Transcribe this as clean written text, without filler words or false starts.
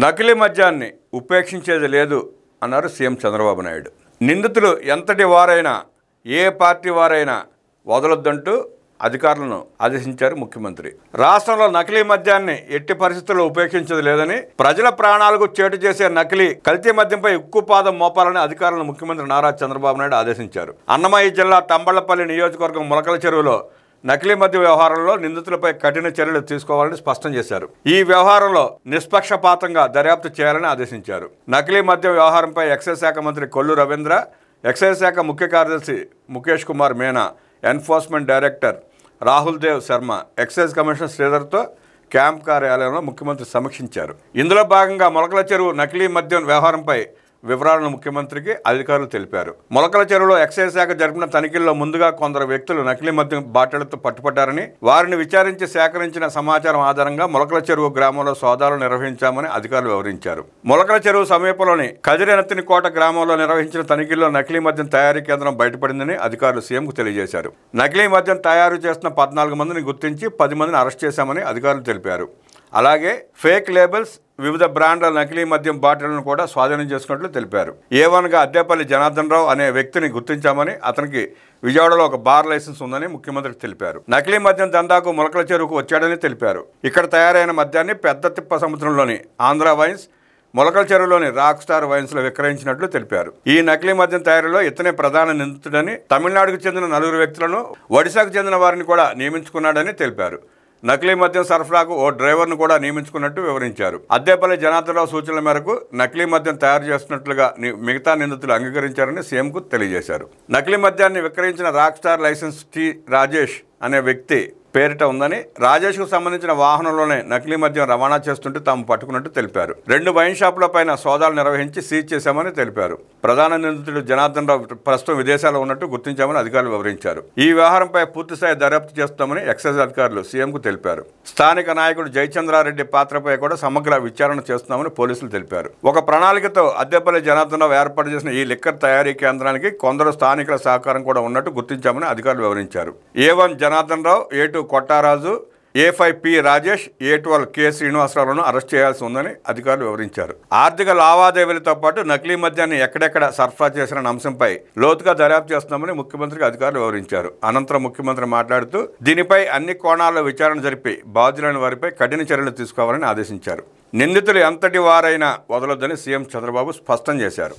నకిలీ మద్యాన్ని ఉపేక్షించేది లేదు అన్నారు సీఎం చంద్రబాబు నాయుడు. నిందితులు ఎంతటి వారైనా ఏ పార్టీ వారైనా వదలొద్దంటూ అధికారులను ఆదేశించారు ముఖ్యమంత్రి. రాష్ట్రంలో నకిలీ మద్యాన్ని ఎట్టి పరిస్థితుల్లో ఉపేక్షించేది లేదని, ప్రజల ప్రాణాలకు చేటు చేసే నకిలీ కల్తీ మద్యంపై ఉక్కుపాదం మోపాలని అధికారులను ముఖ్యమంత్రి నారా చంద్రబాబు నాయుడు ఆదేశించారు. అన్నమయ్య జిల్లా తంబళ్లపల్లి నియోజకవర్గం ములకల చెరువులో నకిలీ మద్య వ్యవహారంలో నిందితులపై కఠిన చర్యలు తీసుకోవాలని స్పష్టం చేశారు. ఈ వ్యవహారంలో నిష్పక్షపాతంగా దర్యాప్తు చేయాలని ఆదేశించారు. నకిలీ మద్య వ్యవహారంపై ఎక్సైజ్ శాఖ మంత్రి కొల్లు రవీంద్ర, ఎక్సైజ్ శాఖ ముఖ్య కార్యదర్శి Mukesh Kumar Meena, enforcement director Rahul Dev Sharma, excise commissioner శ్రీధర్తో క్యాంప్ కార్యాలయంలో ముఖ్యమంత్రి సమీక్షించారు. ఇందులో భాగంగా మొలకల చెరువు నకిలీ మద్యం వ్యవహారంపై వివరాలను ముఖ్యమంత్రికి అధికారులు తెలిపారు. మొలకల చెరువులో ఎక్సైజ్ శాఖ జరిపిన తనిఖీల్లో ముందుగా కొందరు వ్యక్తులు నకిలీ మద్యం బాటిళ్లతో పట్టుపట్టారని, వారిని విచారించి సేకరించిన సమాచారం ఆధారంగా మొలకల చెరువు గ్రామంలో సోదాలు నిర్వహించామని అధికారులు వివరించారు. మొలకల చెరువు సమీపంలోని కదిరెనత్తినికోట గ్రామంలో నిర్వహించిన తనిఖీల్లో నకిలీ మద్యం తయారీ కేంద్రం బయటపడిందని అధికారులు సీఎంకు తెలియజేశారు. నకిలీ మద్యం తయారు చేస్తున్న 14 మందిని గుర్తించి 10 మందిని అరెస్ట్ చేశామని అధికారులు తెలిపారు. అలాగే ఫేక్ లేబుల్స్, వివిధ బ్రాండ్ల నకిలీ మద్యం బాటిళ్లను కూడా స్వాధీనం చేసుకున్నట్లు తెలిపారు. A1గా అద్దేపల్లి జనార్దన్ రావు అనే వ్యక్తిని గుర్తించామని, అతనికి విజయవాడలో ఒక బార్ లైసెన్స్ ఉందని ముఖ్యమంత్రికి తెలిపారు. నకిలీ మద్యం దందాకు మొలకల చెరువుకు వచ్చాడని తెలిపారు. ఇక్కడ తయారైన మద్యాన్ని పెద్ద తిప్ప సముద్రంలోని ఆంధ్ర వైన్స్, మొలకల చెరువులోని రాక్ స్టార్ వైన్స్ లో విక్రయించినట్లు తెలిపారు. ఈ నకిలీ మద్యం తయారీలో ఇతనే ప్రధాన నిందితుడని, తమిళనాడుకు చెందిన 4 వ్యక్తులను, ఒడిశాకు చెందిన వారిని కూడా నియమించుకున్నాడని తెలిపారు. నకిలీ మద్యం సరఫరాకు ఓ డ్రైవర్ను కూడా నియమించుకున్నట్టు వివరించారు. అద్దేపల్లి జనార్దన్ రావు సూచనల మేరకు నకిలీ మద్యం తయారు చేస్తున్నట్లుగా మిగతా నిందితులు అంగీకరించారని సీఎంకు తెలియజేశారు. నకిలీ మద్యాన్ని విక్రయించిన rock star licence T Rajesh అనే వ్యక్తి పేరిట ఉందని, రాజేష్కు సంబంధించిన వాహనంలోనే నకిలీ మద్యం రవాణా చేస్తుంటే తాము పట్టుకున్నట్టు తెలిపారు. 2 వైన్ షాపుల పైన సోదాలు నిర్వహించి సీజ్ చేశామని తెలిపారు. ప్రధాన నిందితుడు జనార్దన్ రావు ప్రస్తుతం విదేశాల్లో ఉన్నట్టు గుర్తించామని అధికారులు వివరించారు. ఈ వ్యవహారంపై పూర్తిస్థాయి దర్యాప్తు చేస్తామని ఎక్సైజ్ అధికారులు సీఎంకు తెలిపారు. స్థానిక నాయకుడు జయచంద్రారెడ్డి పాత్రపై కూడా సమగ్ర విచారణ చేస్తున్నామని పోలీసులు తెలిపారు. ఒక ప్రణాళికతో అద్దేపల్లి జనార్దన్ రావు ఏర్పాటు చేసిన ఈ లిక్కర్ తయారీ కేంద్రానికి కొందరు స్థానికుల సహకారం కూడా ఉన్నట్టు గుర్తించామని అధికారులు వివరించారు. A1 Janardhan Rao, A2 Kottaraju, A5 P Rajesh, A12 K శ్రీనివాసరావులను అరెస్ట్ చేయాల్సి ఉందని అధికారులు వివరించారు. ఆర్థిక లావాదేవీలతో పాటు నకిలీ మద్యాన్ని ఎక్కడెక్కడ సరఫరా చేసిన అంశంపై లోతుగా దర్యాప్తు చేస్తున్నామని ముఖ్యమంత్రికి అధికారులు వివరించారు. అనంతరం ముఖ్యమంత్రి మాట్లాడుతూ దీనిపై అన్ని కోణాల్లో విచారణ జరిపి బాధ్యులైన వారిపై కఠిన చర్యలు తీసుకోవాలని ఆదేశించారు. నిందితులు ఎంతటి వారైనా వదలొద్దని సీఎం చంద్రబాబు స్పష్టం చేశారు.